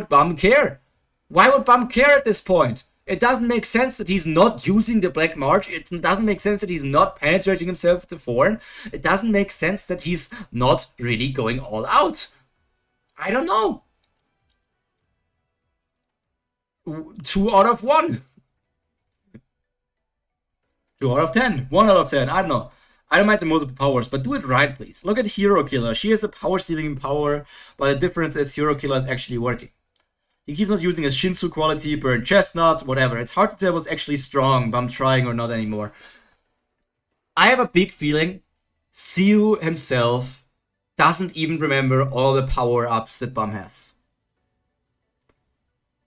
S1: Bum care? Why would Bum care at this point? It doesn't make sense that he's not using the Black March. It doesn't make sense that he's not penetrating himself with the thorn. It doesn't make sense that he's not really going all out. I don't know. 2 out of 1. 2 out of 10. 1 out of 10. I don't know. I don't mind the multiple powers, but do it right, please. Look at Hero Killer. She has a power stealing power, but the difference is Hero Killer is actually working. He keeps not using his Shinsu quality, burnt chestnut, whatever. It's hard to tell what's actually strong, but I'm trying or not anymore. I have a big feeling Siu himself doesn't even remember all the power-ups that Bum has.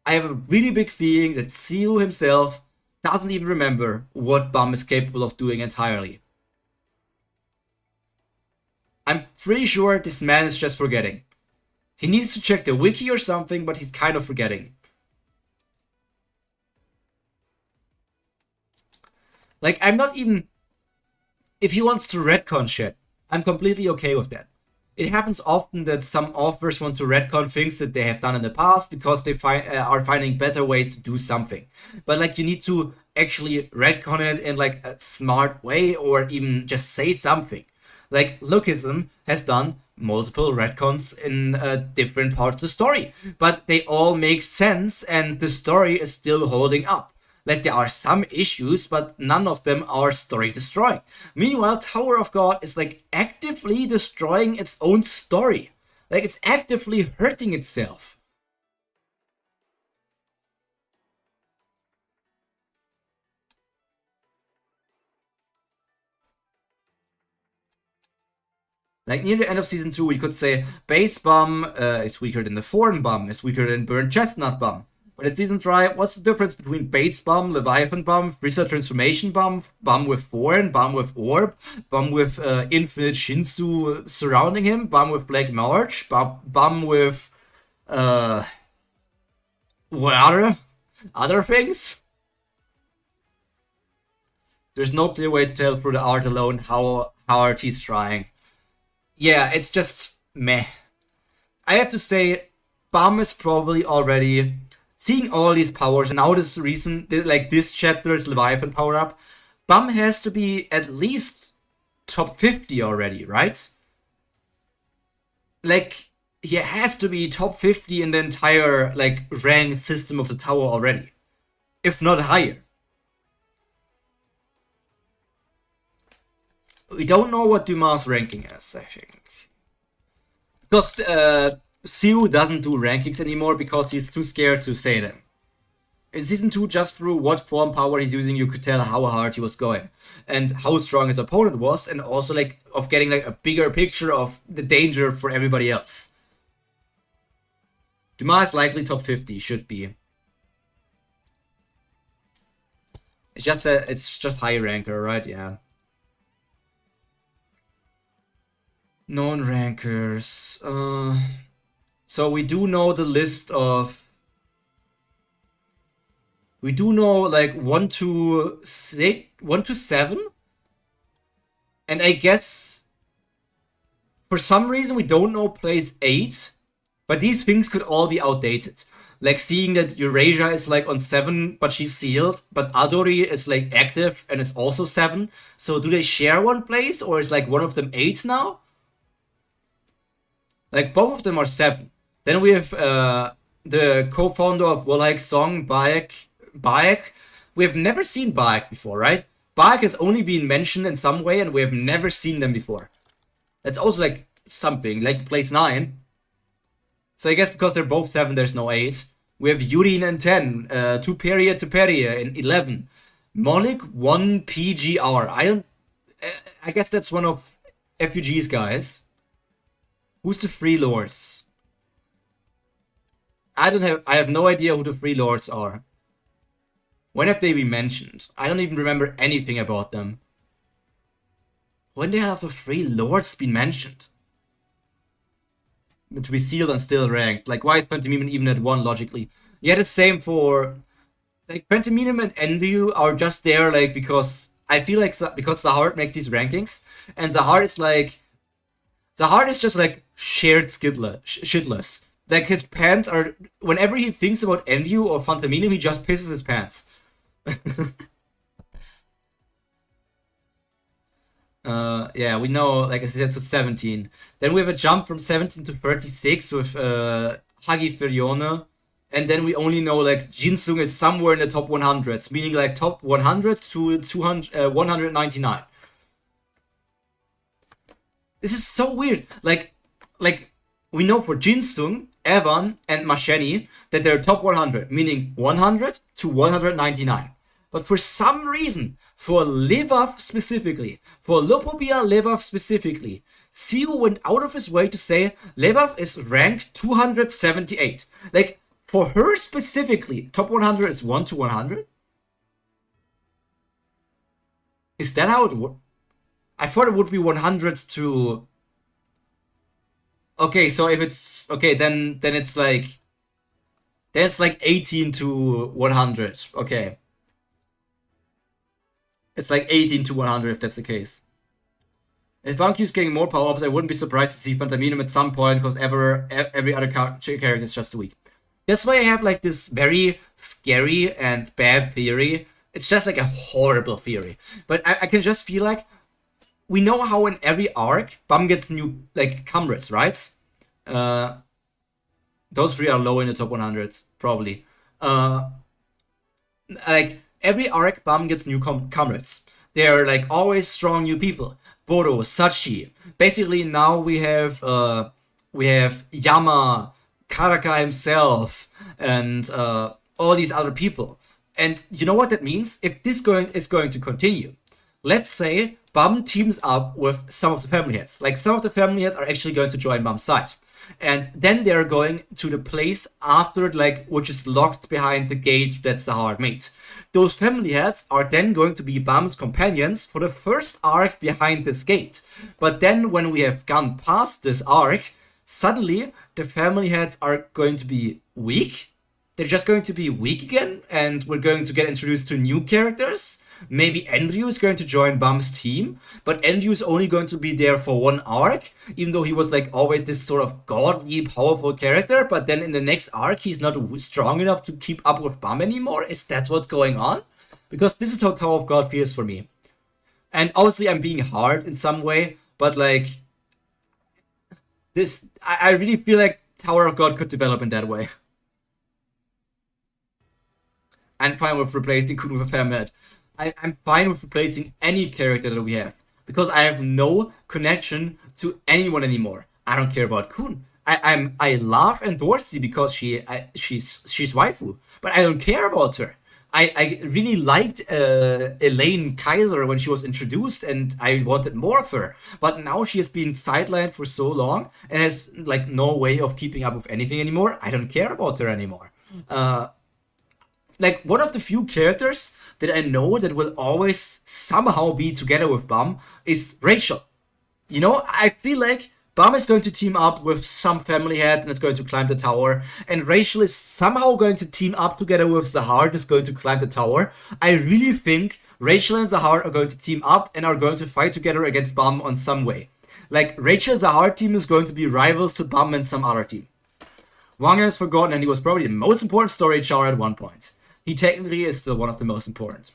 S1: I have a really big feeling that Siu himself doesn't even remember what Bum is capable of doing entirely. I'm pretty sure this man is just forgetting. He needs to check the wiki or something, but he's kind of forgetting. Like, I'm not even... If he wants to retcon shit, I'm completely okay with that. It happens often that some authors want to retcon things that they have done in the past because they are finding better ways to do something. But like, you need to actually retcon it in like a smart way, or even just say something. Like, Lookism has done multiple retcons in different parts of the story, but they all make sense and the story is still holding up. Like, there are some issues, but none of them are story destroying. Meanwhile, Tower of God is like actively destroying its own story. Like, it's actively hurting itself. Like, near the end of Season 2, we could say Base Bum is weaker than the Thorn Bum, is weaker than Burnt Chestnut Bum. But in Season 3, what's the difference between Bates Bum, Leviathan Bum, Freezer Transformation Bum, Bum with Thorn, Bum with Orb, Bum with Infinite Shinsu surrounding him, Bum with Black March, Bum with... what other things? There's no clear way to tell through the art alone how hard he's trying. Yeah, it's just meh. I have to say, Bum is probably already... Seeing all these powers, and now this recent, like this chapter's Leviathan power up, Bum has to be at least top 50 already, right? Like, he has to be top 50 in the entire, like, rank system of the tower already. If not higher. We don't know what Dumas' ranking is, I think. Because, Siu doesn't do rankings anymore because he's too scared to say them. In Season 2, just through what form power he's using, you could tell how hard he was going. And how strong his opponent was, and also, like, of getting, like, a bigger picture of the danger for everybody else. Dumas is likely top 50, should be. It's just high ranker, right? Yeah. Non-rankers. So we do know the list of... We do know like 1 to 7. And I guess for some reason we don't know place 8. But these things could all be outdated. Like seeing that Eurasia is like on 7, but she's sealed. But Adori is like active and is also 7. So do they share one place, or is like one of them 8 now? Like both of them are 7. Then we have the co-founder of Wallach Song, Bayek. We have never seen Bayek before, right? Bayek has only been mentioned in some way, and we have never seen them before. That's also like something, like place 9. So I guess because they're both 7, there's no 8. We have Yurin in 10, 2 period to period in 11. Molik 1 PGR. I guess that's one of FUG's guys. Who's the Free Lords? I have no idea who the Free Lords are. When have they been mentioned? I don't even remember anything about them. When the hell have the Free Lords been mentioned? To be sealed and still ranked. Like, why is Pentamemon even at 1 logically? Yeah, the same for... Like, Pentamemon and Enryu are just there, like, because... I feel like because Zahar makes these rankings, and Zahar is like... Zahar is just, like, shared shitless. Like, his pants are... Whenever he thinks about Enryu or Pentamemon, he just pisses his pants. Yeah, we know, like I said, to 17. Then we have a jump from 17 to 36 with Hagi Ferione. And then we only know, like, Jinsung is somewhere in the top 100s, meaning, like, top 100 to 199. This is so weird. Like we know for Jinsung, Evan, and Masheni that they're top 100, meaning 100 to 199. But for some reason, for Livav specifically, for Lopobia Livav specifically, Siu went out of his way to say Livav is ranked 278. Like, for her specifically, top 100 is 1 to 100? Is that how it works? I thought it would be 100 to... Okay, so if it's... Okay, then it's like... Then it's like 18 to 100. Okay. It's like 18 to 100 if that's the case. If Bam keeps getting more power-ups, I wouldn't be surprised to see Phantaminum at some point, because every other character is just too weak. That's why I have like this very scary and bad theory. It's just like a horrible theory. But I can just feel like we know how in every arc Bam gets new like comrades, right? Those 3 are low in the top 100s, probably. Like every arc Bam gets new comrades. They're like always strong new people. Bodo, Sachi. Basically now we have Yama, Karaka himself, and all these other people. And you know what that means? If this is going to continue, let's say Bam teams up with some of the family heads. Like some of the family heads are actually going to join Bam's side. And then they're going to the place after, like, which is locked behind the gate that Sahar made. Those family heads are then going to be Bam's companions for the first arc behind this gate. But then when we have gone past this arc, suddenly the family heads are going to be weak. They're just going to be weak again, and we're going to get introduced to new characters. Maybe Andrew is going to join Bum's team, but Andrew is only going to be there for 1 arc, even though he was like always this sort of godly, powerful character. But then in the next arc, he's not strong enough to keep up with Bum anymore. Is that what's going on? Because this is how Tower of God feels for me. And obviously, I'm being hard in some way, but like this, I really feel like Tower of God could develop in that way. I'm fine with replacing Kun with a Fairmet. I'm fine with replacing any character that we have, because I have no connection to anyone anymore. I don't care about Kun. I love and Dorsey because she's waifu, but I don't care about her. I really liked Elaine Kaiser when she was introduced, and I wanted more of her. But now she has been sidelined for so long and has like no way of keeping up with anything anymore. I don't care about her anymore. Like one of the few characters that I know that will always somehow be together with Bum is Rachel. You know, I feel like Bum is going to team up with some family heads and is going to climb the tower, and Rachel is somehow going to team up together with Zahar and is going to climb the tower. I really think Rachel and Zahar are going to team up and are going to fight together against Bum on some way. Like Rachel Zahar team is going to be rivals to Bum and some other team. Wang is forgotten, and he was probably the most important story char at one point. He technically is still one of the most important.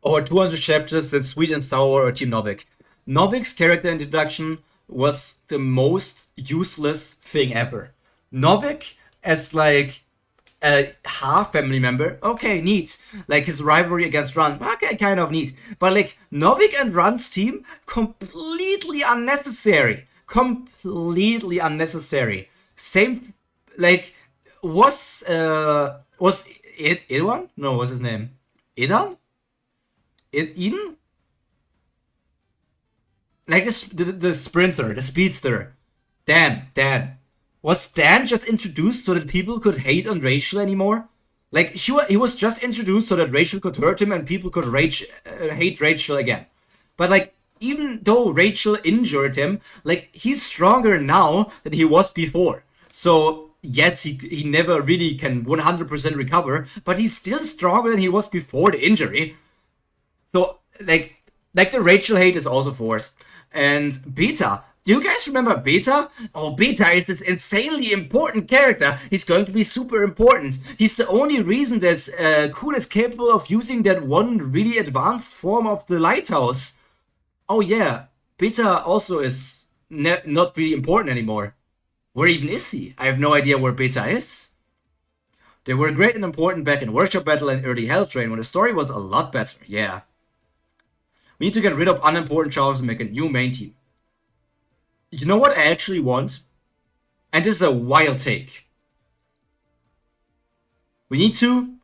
S1: Over 200 chapters that sweet and sour or Team Novik. Novik's character introduction was the most useless thing ever. Novik as like a half family member, okay, neat. Like his rivalry against Run, okay, kind of neat. But like Novik and Run's team, completely unnecessary. Completely unnecessary. Same, like was it Idwan? No, what's his name? Idan? Eden? Like the sprinter, the speedster. Dan. Was Dan just introduced so that people could hate on Rachel anymore? Like he was just introduced so that Rachel could hurt him and people could hate Rachel again. But like even though Rachel injured him, like he's stronger now than he was before. So yes, he never really can 100% recover, but he's still stronger than he was before the injury. So like the Rachel hate is also forced. And Beta. Do you guys remember Beta? Oh, Beta is this insanely important character. He's going to be super important. He's the only reason that Kun is capable of using that one really advanced form of the lighthouse. Oh yeah, Beta also is not really important anymore. Where even is he? I have no idea where Beta is. They were great and important back in Workshop Battle and early Hell Train when the story was a lot better, yeah. We need to get rid of unimportant characters and make a new main team. You know what I actually want? And this is a wild take. We need to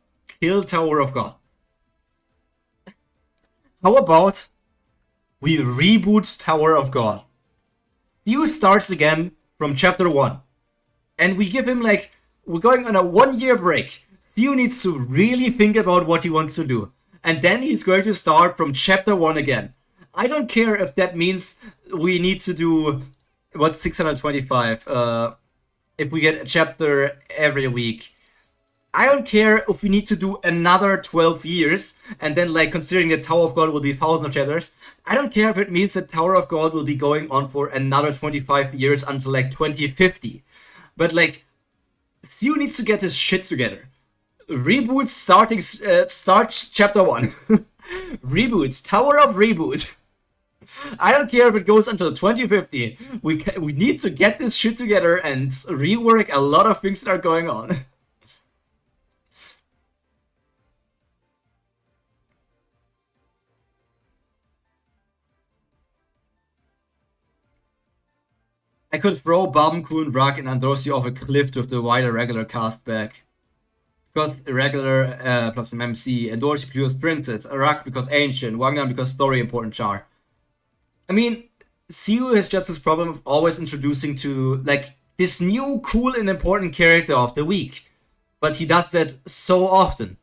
S1: kill Tower of God. How about we reboot Tower of God? Stu starts again from chapter 1. And we give him like, we're going on a 1-year break. Stu needs to really think about what he wants to do. And then he's going to start from chapter 1 again. I don't care if that means we need to do, what's 625? If we get a chapter every week. I don't care if we need to do another 12 years, and then like considering that Tower of God will be 1,000 of chapters. I don't care if it means that Tower of God will be going on for another 25 years until like 2050. But like, Stu needs to get his shit together. Reboot start chapter 1. Reboot, Tower of Reboot. I don't care if it goes until 2050. We need to get this shit together and rework a lot of things that are going on. I could throw Babenkun, Rag, and Androsi off a cliff with the wider regular cast back. Because irregular plus an MC, Androsi because Princess, Rag because Ancient, Wagner because story important char. I mean, Siu has just this problem of always introducing to like this new cool and important character of the week. But he does that so often.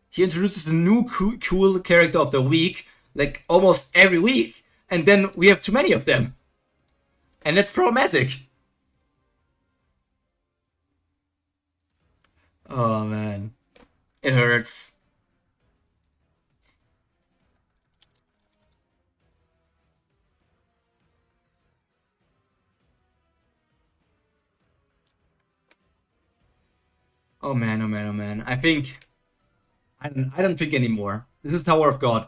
S1: He introduces a new cool character of the week, like almost every week, and then we have too many of them. And that's problematic. Oh man. It hurts. Oh man, oh man, oh man. I think I don't think anymore. This is Tower of God.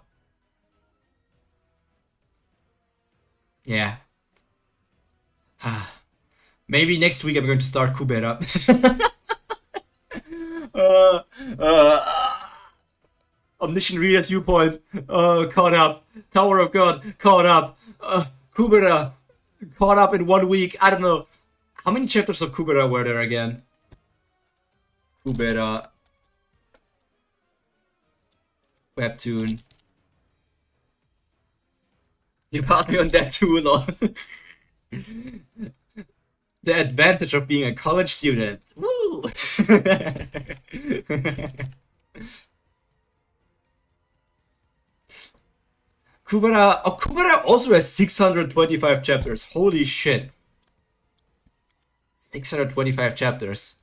S1: Yeah. Maybe next week I'm going to start Kubera. uh, uh, Omniscient Reader's Viewpoint. Caught up. Tower of God. Caught up. Kubera. Caught up in 1 week. I don't know. How many chapters of Kubera were there again? Kubera. Webtoon. You passed me on that too, lol. The advantage of being a college student. Woo! Kubera also has 625 chapters. Holy shit. 625 chapters.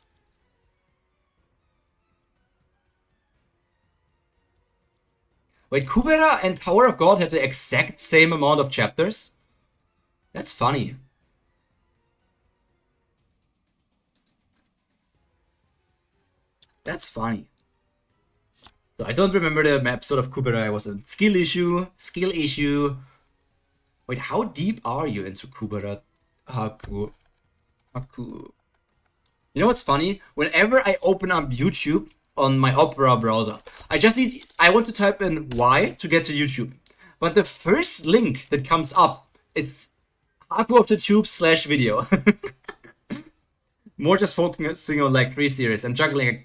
S1: Wait, Kubera and Tower of God have the exact same amount of chapters? That's funny. That's funny. So I don't remember the episode of Kubera I was in. Skill issue. Skill issue. Wait, how deep are you into Kubera? Haku. Haku. You know what's funny? Whenever I open up YouTube on my Opera browser, I want to type in Y to get to YouTube. But the first link that comes up is Haku of the Tube / video. More just focusing on like 3 series. I'm juggling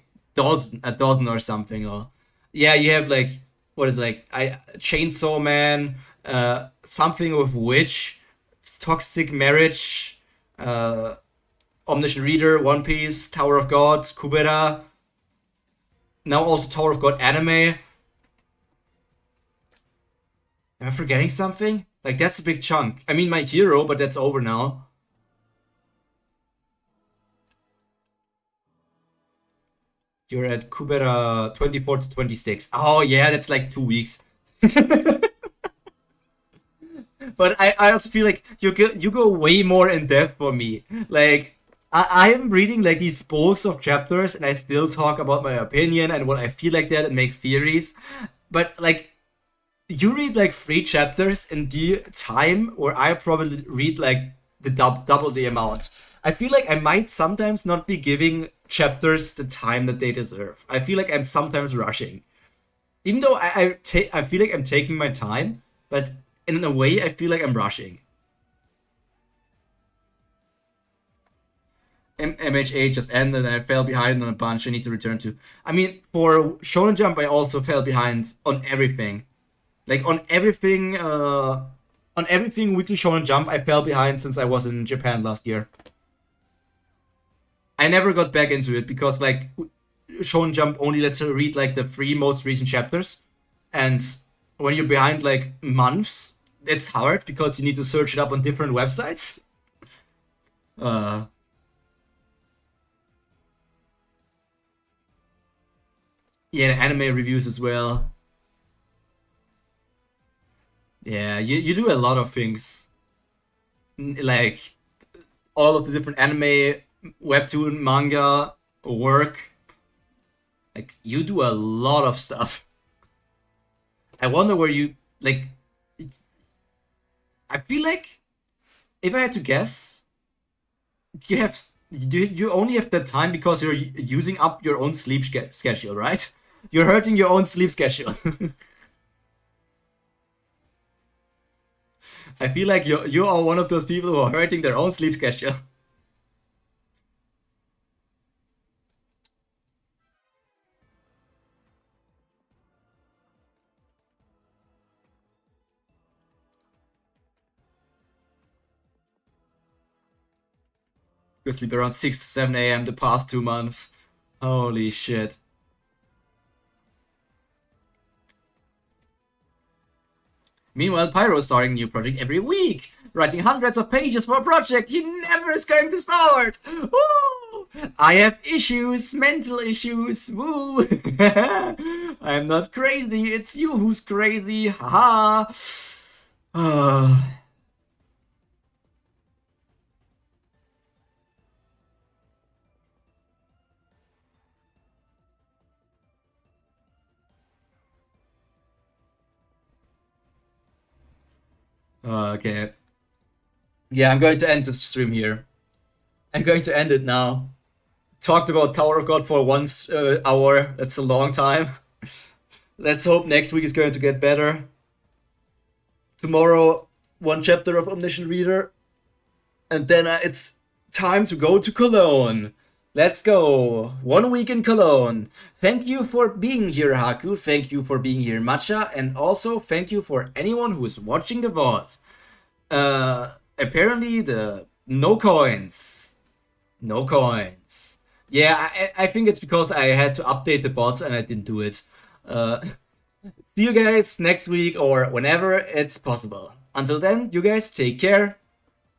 S1: a dozen or something. Or yeah, you have like, what is it, like Chainsaw Man, something with Witch, Toxic Marriage, Omniscient Reader, One Piece, Tower of God, Kubera. Now also Tower of God anime. Am I forgetting something? Like, that's a big chunk. I mean, My Hero, but that's over now. You're at Kubera 24 to 26. Oh, yeah, that's like 2 weeks. But I also feel like you go way more in depth for me. Like, I am reading like these books of chapters and I still talk about my opinion and what I feel like that and make theories. But like, you read like 3 chapters in the time where I probably read like the double the amount. I feel like I might sometimes not be giving chapters the time that they deserve. I feel like I'm sometimes rushing. Even though I feel like I'm taking my time, but in a way I feel like I'm rushing. MHA just ended and I fell behind on a bunch I need to return to. I mean, for Shonen Jump I also fell behind on everything. Like on everything Weekly Shonen Jump I fell behind since I was in Japan last year. I never got back into it because like Shonen Jump only lets you read like the 3 most recent chapters, and when you're behind like months, it's hard because you need to search it up on different websites. Yeah, anime reviews as well. Yeah, you do a lot of things. Like all of the different anime, webtoon, manga, work. Like you do a lot of stuff. I wonder where you like. I feel like if I had to guess, you only have that time because you're using up your own sleep schedule, right? You're hurting your own sleep schedule. I feel like you are one of those people who are hurting their own sleep schedule. You sleep around 6 to 7 a.m. the past 2 months. Holy shit. Meanwhile, Pyro is starting a new project every week, writing hundreds of pages for a project he never is going to start. Woo! I have issues, mental issues. Woo! I'm not crazy. It's you who's crazy. Haha. Okay. Yeah, I'm going to end this stream here. I'm going to end it now. Talked about Tower of God for 1 hour. That's a long time. Let's hope next week is going to get better. Tomorrow, 1 chapter of Omniscient Reader. And then it's time to go to Cologne. Let's go. 1 week in Cologne. Thank you for being here, Haku. Thank you for being here, Matcha. And also, thank you for anyone who is watching the VOD. Apparently, no coins. No coins. Yeah, I think it's because I had to update the bots and I didn't do it. See you guys next week or whenever it's possible. Until then, you guys take care.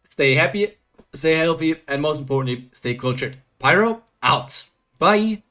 S1: Stay happy, stay healthy, and most importantly, stay cultured. Pyro, out. Bye.